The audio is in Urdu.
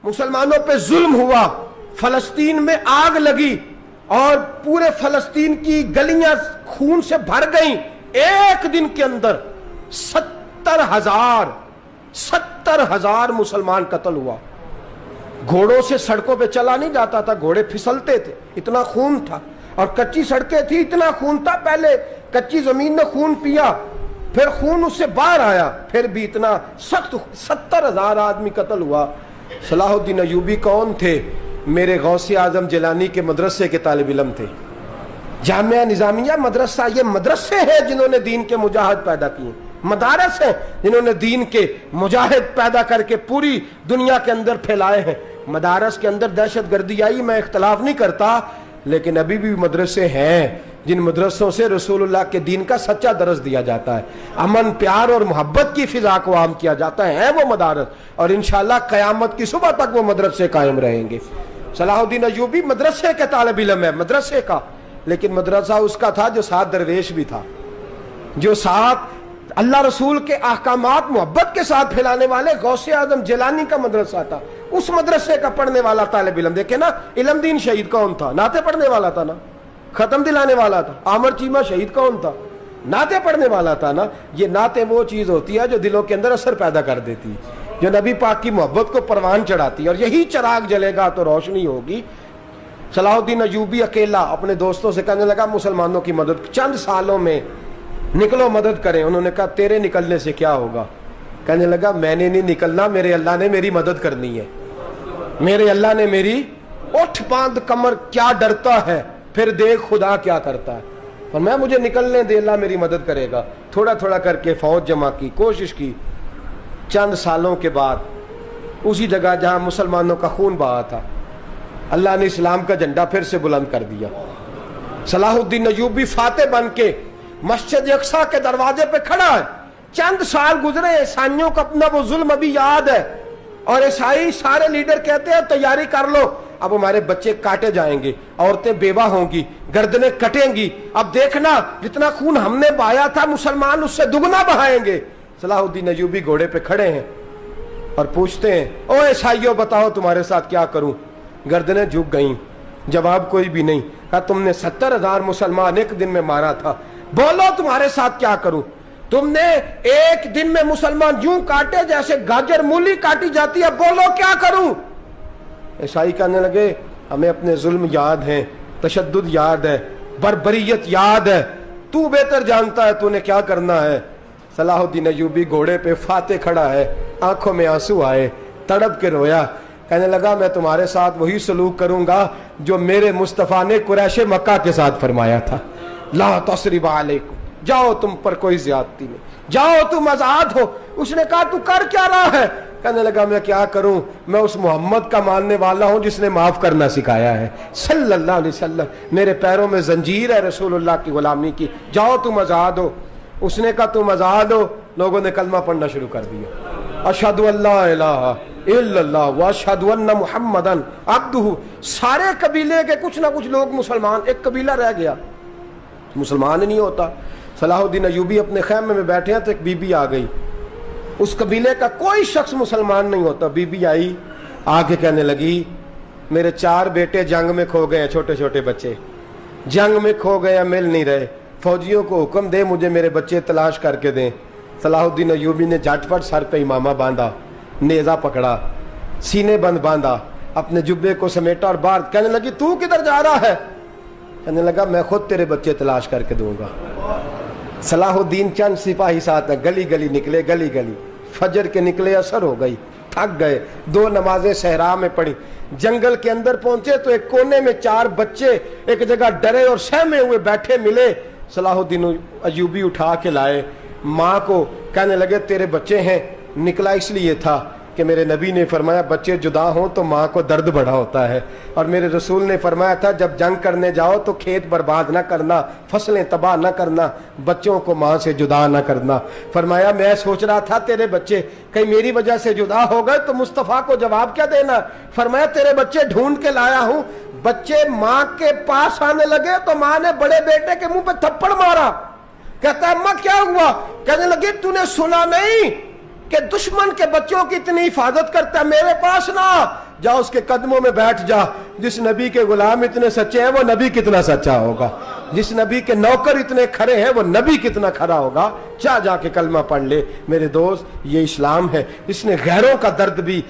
مسلمانوں پہ ظلم ہوا، فلسطین میں آگ لگی اور پورے فلسطین کی گلیاں خون سے بھر گئیں۔ ایک دن کے اندر 70,000 مسلمان قتل ہوا۔ گھوڑوں سے سڑکوں پہ چلا نہیں جاتا تھا، گھوڑے پھسلتے تھے، اتنا خون تھا، اور کچی سڑکیں تھی، اتنا خون تھا۔ پہلے کچی زمین نے خون پیا، پھر خون اس سے باہر آیا، پھر بھی اتنا سخت 70,000 آدمی قتل ہوا۔ صلاح الدین ایوبی کون تھے؟ میرے غوث اعظم جیلانی کے مدرسے کے طالب علم تھے۔ جامعہ نظامیہ مدرسہ، یہ مدرسے ہیں جنہوں نے دین کے مجاہد پیدا کیے، مدارس ہیں جنہوں نے دین کے مجاہد پیدا کر کے پوری دنیا کے اندر پھیلائے ہیں۔ مدارس کے اندر دہشت گردی آئی، میں اختلاف نہیں کرتا، لیکن ابھی بھی مدرسے ہیں جن مدرسوں سے رسول اللہ کے دین کا سچا درس دیا جاتا ہے، امن، پیار اور محبت کی فضا کو عام کیا جاتا ہے وہ مدارس، اور انشاءاللہ قیامت کی صبح تک وہ مدرسے قائم رہیں گے۔ صلاح الدین ایوبی مدرسے کے طالب علم ہے، مدرسے کا، لیکن مدرسہ اس کا تھا جو ساتھ درویش بھی تھا، جو ساتھ اللہ رسول کے احکامات محبت کے ساتھ پھیلانے والے غوث اعظم جیلانی کا مدرسہ تھا۔ اس مدرسے کا پڑھنے والا طالب علم، دیکھیں نا، علم دین شہید کون تھا؟ نعتیں پڑھنے والا تھا نا، ختم دلانے والا تھا۔ عامر چیمہ شہید کون تھا؟ نعتیں پڑھنے والا تھا نا۔ یہ نعتیں وہ چیز ہوتی ہے جو دلوں کے اندر اثر پیدا کر دیتی ہے، جو نبی پاک کی محبت کو پروان چڑھاتی ہے، اور یہی چراغ جلے گا تو روشنی ہوگی۔ صلاح الدین ایوبی اکیلا اپنے دوستوں سے کہنے لگا مسلمانوں کی مدد چند سالوں میں نکلو، مدد کریں۔ انہوں نے کہا تیرے نکلنے سے کیا ہوگا؟ کہنے لگا میں نے نہیں نکلنا، میرے اللہ نے میری مدد کرنی ہے، میرے اللہ نے میری اٹھ باندھ کمر، کیا ڈرتا ہے پھر دیکھ خدا کیا کرتا ہے، فرمایا مجھے نکلنے دے، اللہ میری مدد کرے گا۔ تھوڑا تھوڑا کر کے فوج جمع کی، کوشش کی۔ چند سالوں کے بعد اسی جگہ جہاں مسلمانوں کا خون بہا تھا، اللہ نے اسلام کا جھنڈا پھر سے بلند کر دیا۔ صلاح الدین ایوبی فاتح بن کے مسجد اقصیٰ کے دروازے پہ کھڑا ہے۔ چند سال گزرے، عیسائیوں کا اپنا وہ ظلم ابھی یاد ہے، اور عیسائی سارے لیڈر کہتے ہیں تیاری کر لو، اب ہمارے بچے کاٹے جائیں گے، عورتیں بیوہ ہوں گی، گردنیں کٹیں گی، اب دیکھنا جتنا خون ہم نے بہایا تھا مسلمان اس سے دگنا بہائیں گے۔ صلاح الدین ایوبی گھوڑے پہ کھڑے ہیں اور پوچھتے ہیں او عیسائیوں بتاؤ تمہارے ساتھ کیا کروں؟ گردنیں جھک گئیں، جواب کوئی بھی نہیں۔ کہا تم نے 70,000 مسلمان ایک دن میں مارا تھا، بولو تمہارے ساتھ کیا کروں؟ تم نے ایک دن میں مسلمان یوں کاٹے جیسے گاجر مولی کاٹی جاتی ہے، بولو کیا کروں؟ عیسائی کہنے لگے ہمیں اپنے ظلم یاد ہیں، تشدد یاد ہے، بربریت یاد ہے، تو بہتر جانتا ہے تو نے کیا کرنا ہے۔ صلاح الدین ایوبی گھوڑے پہ فاتح کھڑا ہے، آنکھوں میں آنسو آئے، تڑپ کے رویا، کہنے لگا میں تمہارے ساتھ وہی سلوک کروں گا جو میرے مصطفیٰ نے قریش مکہ کے ساتھ فرمایا تھا، لا تصریب علیکم، جاؤ تم پر کوئی زیادتی نہیں، جاؤ تم آزاد ہو۔ اس نے کہا تو کر کیا رہا ہے؟ کہنے لگا میں کیا کروں، میں اس محمد کا ماننے والا ہوں جس نے معاف کرنا سکھایا ہے صلی اللہ علیہ وسلم، میرے پیروں میں زنجیر ہے رسول اللہ کی غلامی کی، جاؤ تم آزاد ہو۔ اس نے کہا تم آزاد ہو، لوگوں نے کلمہ پڑھنا شروع کر دیا، اشہد ان لا الہ الا اللہ واشہد ان محمدن عبدہ۔ سارے قبیلے کے کچھ نہ کچھ لوگ مسلمان، ایک قبیلہ رہ گیا مسلمان نہیں ہوتا۔ صلاح الدین ایوبی اپنے خیمے میں بیٹھے ہیں تو ایک بی بی آ گئی، اس قبیلے کا کوئی شخص مسلمان نہیں ہوتا۔ بی بی آئی، آ کے کہنے لگی میرے 4 بیٹے جنگ میں کھو گئے ہیں، چھوٹے چھوٹے بچے جنگ میں کھو گئے ہیں، مل نہیں رہے، فوجیوں کو حکم دے مجھے میرے بچے تلاش کر کے دیں۔ صلاح الدین ایوبی نے جھٹ پٹ سر پہ امامہ باندھا، نیزہ پکڑا، سینے بند باندھا، اپنے جبے کو سمیٹا اور باہر کہنے لگی تو کدھر جا رہا ہے؟ کہنے لگا میں خود تیرے بچے تلاش کر کے دوں گا۔ صلاح الدین چند سپاہی ساتھ ہیں، گلی گلی نکلے، گلی گلی، فجر کے نکلے، اثر ہو گئی، تھک گئے، 2 نمازیں صحرا میں پڑھی، جنگل کے اندر پہنچے تو ایک کونے میں 4 بچے ایک جگہ ڈرے اور سہمے ہوئے بیٹھے ملے۔ صلاح الدین ایوبی اٹھا کے لائے، ماں کو کہنے لگے تیرے بچے ہیں، نکلا اس لیے تھا کہ میرے نبی نے فرمایا بچے جدا ہوں تو ماں کو درد بڑا ہوتا ہے، اور میرے رسول نے فرمایا تھا جب جنگ کرنے جاؤ تو کھیت برباد نہ کرنا، فصلیں تباہ نہ کرنا، بچوں کو ماں سے جدا نہ کرنا۔ فرمایا میں سوچ رہا تھا تیرے بچے کہیں میری وجہ سے جدا ہو گئے تو مصطفیٰ کو جواب کیا دینا۔ فرمایا تیرے بچے ڈھونڈ کے لایا ہوں۔ بچے ماں کے پاس آنے لگے تو ماں نے بڑے بیٹے کے منہ پہ تھپڑ مارا، کہتا ہے اماں کیا ہوا؟ کہنے لگی تو نے سنا نہیں کہ دشمن کے بچوں کی اتنی حفاظت کرتا ہے، میرے پاس نہ، جا اس کے قدموں میں بیٹھ جا. جس نبی کے غلام اتنے سچے ہیں وہ نبی کتنا سچا ہوگا, جس نبی کے نوکر اتنے کھڑے ہیں وہ نبی کتنا کھڑا ہوگا. جا کے کلمہ پڑھ لے میرے دوست. یہ اسلام ہے, اس نے غیروں کا درد بھی